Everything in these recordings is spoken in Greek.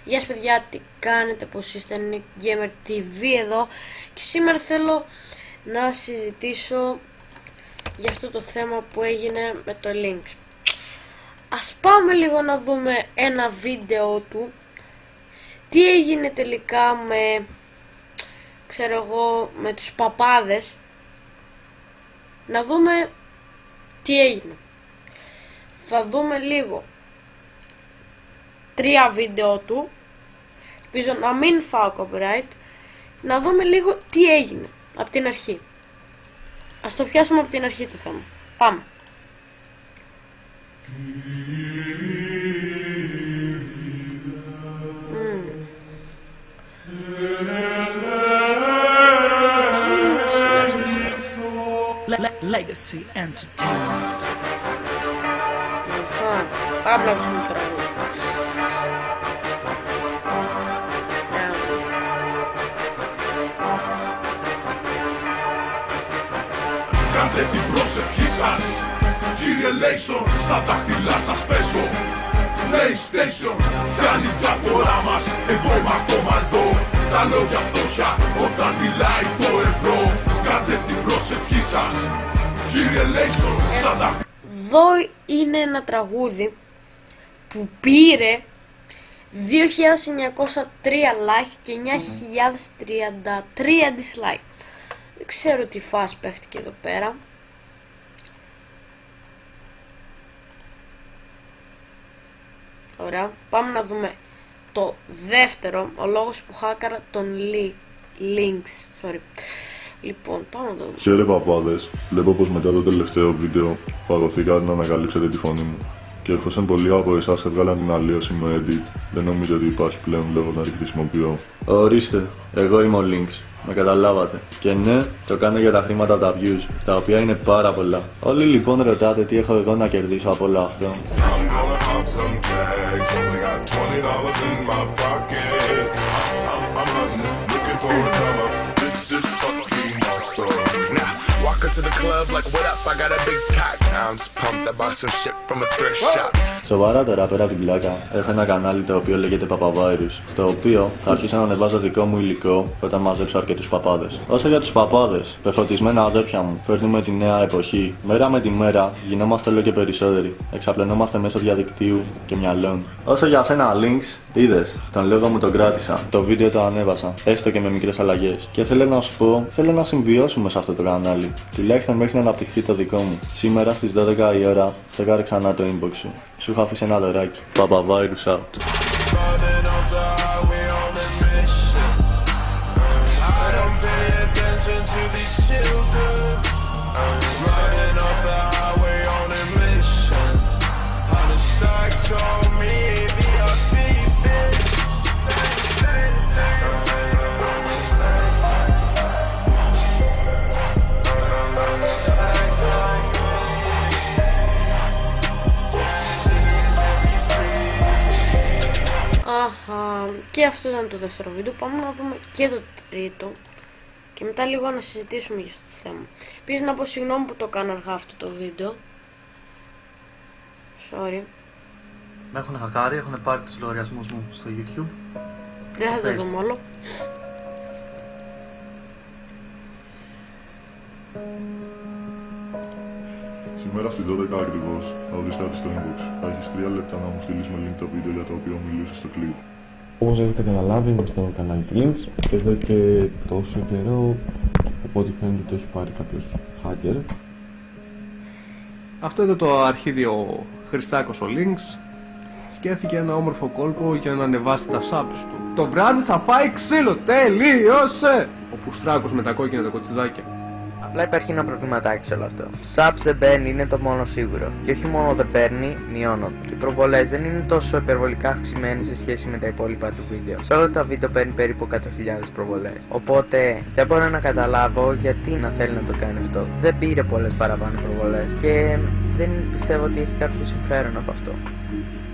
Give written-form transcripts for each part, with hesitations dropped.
Γεια σας παιδιά, τι κάνετε, πως είστε? Είναι Gamer TV εδώ και σήμερα θέλω να συζητήσω για αυτό το θέμα που έγινε με το Lynx. Ας πάμε λίγο να δούμε ένα βίντεο του, τι έγινε τελικά με, ξέρω εγώ, με τους παπάδες. Να δούμε τι έγινε. Θα δούμε λίγο 3 βίντεο του, ελπίζω να μην φάω copyright. Να δούμε λίγο τι έγινε από την αρχή. Ας το πιάσουμε από την αρχή του θέμα. Πάμε. Legacy Entertainment. Πάμε να ακούσουμε το τραγούδι. Κάντε την προσευχή σας, κύριε Λέισον, στα δάχτυλά σας παίζω. PlayStation, κάνει διαφορά μας, εγώ είμαι ακόμα εδώ. Τα λόγια φτώχεια όταν μιλάει το ευρώ. Κάντε την προσευχή σας, κύριε Λέισον, στα δάχτυλά. Εδώ είναι ένα τραγούδι που πήρε 2.903 like και 9.033 dislike. Δεν ξέρω τι φάση παίχτηκε εδώ πέρα. Ωραία, πάμε να δούμε το δεύτερο, ο λόγος που χάκαρα τον Lynx. Sorry. Λοιπόν, πάμε να το δούμε. Χαίρετε παπάδες, βλέπω πως μετά το τελευταίο βίντεο παγωθήκατε να ανακαλύψετε τη φωνή μου. Και εφόσον πολλοί από εσάς έβγαλαν την αλλίωση με edit, δεν νομίζω ότι υπάρχει πλέον λόγος να τη χρησιμοποιώ. Ορίστε, εγώ είμαι ο Lynx. Με καταλάβατε. Και ναι, το κάνω για τα χρήματα από τα views, τα οποία είναι πάρα πολλά. Όλοι λοιπόν ρωτάτε τι έχω εγώ να κερδίσω από όλο αυτό. Σοβαρά τώρα, πέρα από την πλάκα, έχω ένα κανάλι το οποίο λέγεται Papavirus, στο οποίο θα αρχίσω να ανεβάζω δικό μου υλικό όταν μαζέψω αρκετούς παπάδες. Όσο για τους παπάδες, πεφωτισμένα αδέρφια μου, φέρνουμε τη νέα εποχή. Μέρα με τη μέρα γινόμαστε όλο και περισσότεροι. Εξαπλωνόμαστε μέσω διαδικτύου και μυαλών. Όσο για σένα, Lynx, είδες, τον λόγο μου τον κράτησα. Το βίντεο το ανέβασα, έστω και με μικρές αλλαγές. Και θέλω να σου πω, θέλω να συμβιώσουμε σε αυτό το κανάλι. Τουλάχιστον μέχρι να αναπτυχθεί το δικό μου. Σήμερα στις 12 η ώρα, τσεκάρε ξανά το inbox σου. Σου είχα αφήσει ένα δωράκι. Papavirus out. Και αυτό ήταν το δεύτερο βίντεο. Πάμε να δούμε και το τρίτο και μετά λίγο να συζητήσουμε για αυτό το θέμα. Επίσης να πω συγγνώμη που το κάνω αργά αυτό το βίντεο. Sorry. Με έχουν χακάρει, έχουν πάρει τους λογαριασμούς μου στο YouTube. Δεν θα το δούμε όλο. Σήμερα στις 12 ακριβώς θα δεις κάτι στο inbox. Θα έχεις 3 λεπτά να μου στείλεις με link το βίντεο για το οποίο μιλούσες στο κλιπ. Όπως έχετε καταλάβει, είμαι στο κανάλι του Lynx εδώ και τόσο καιρό, οπότε φαίνεται το έχει πάρει κάποιος hacker. Αυτό εδώ το αρχίδιο Χριστάκος ο Lynx σκέφτηκε ένα όμορφο κόλπο για να ανεβάσει τα subs του. Το βράδυ θα φάει ξύλο, τελείωσε! Ο Πουστράκος με τα κόκκινα τα κοτσιδάκια. Απλά υπάρχει ένα προβληματάκι σε όλο αυτό. Subs δεν παίρνει, είναι το μόνο σίγουρο. Και όχι μόνο δεν παίρνει, μειώνονται. Και οι προβολές δεν είναι τόσο υπερβολικά αυξημένες σε σχέση με τα υπόλοιπα του βίντεο. Σε όλα τα βίντεο παίρνει περίπου 100.000 προβολές. Οπότε δεν μπορώ να καταλάβω γιατί να θέλει να το κάνει αυτό. Δεν πήρε πολλές παραπάνω προβολές και δεν πιστεύω ότι έχει κάποιο συμφέρον από αυτό.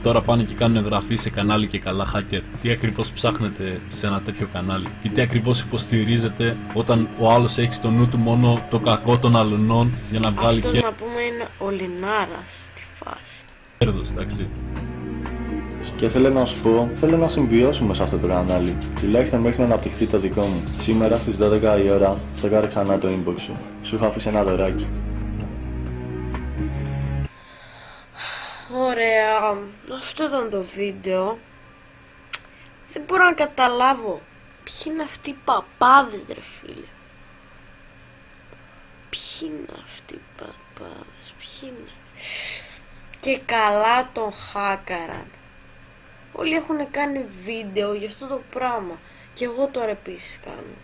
Τώρα πάνε και κάνουν εγγραφή σε κανάλι και καλά hacker. Τι ακριβώς ψάχνετε σε ένα τέτοιο κανάλι και τι ακριβώς υποστηρίζετε όταν ο άλλος έχει στο νου του μόνο το κακό των αλωνών για να βγάλει Αυτό να πούμε είναι ο Λινάρας. Τι φάση. Κέρδος, εντάξει. Και θέλω να σου πω, θέλω να συμβιώσουμε σε αυτό το κανάλι. Τουλάχιστον μέχρι να αναπτυχθεί το δικό μου. Σήμερα στις 12 η ώρα τσεκάρε ξανά το inbox σου. Σου είχα αφήσει ένα δωράκι. Ωραία, αυτό ήταν το βίντεο. Δεν μπορώ να καταλάβω ποιοι είναι αυτοί οι παπάδες, ρε φίλε. Ποιοι είναι αυτοί οι παπάδες, ποιοι είναι. Και καλά τον χάκαραν. Όλοι έχουν κάνει βίντεο για αυτό το πράγμα. Και εγώ τώρα επίσης κάνω.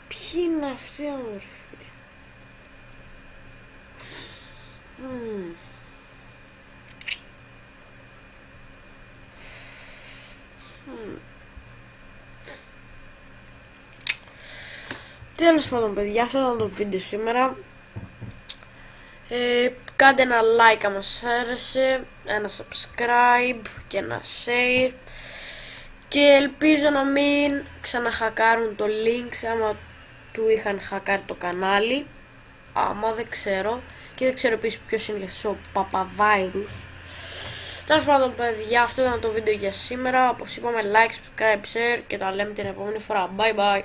Ποιοι είναι αυτοί, ρε φίλε. Τέλος πάντων, παιδιά, αυτό ήταν το βίντεο σήμερα. Κάντε ένα like άμα σας άρεσε, ένα subscribe και ένα share. Και ελπίζω να μην ξαναχακάρουν το links άμα του είχαν χακάρει το κανάλι. Άμα δεν ξέρω. Και δεν ξέρω επίσης ποιος είναι αυτός ο παπαβάιρους. Τέλος πάντων, παιδιά, αυτό ήταν το βίντεο για σήμερα. Όπως είπαμε, like, subscribe, share και τα λέμε την επόμενη φορά. Bye bye.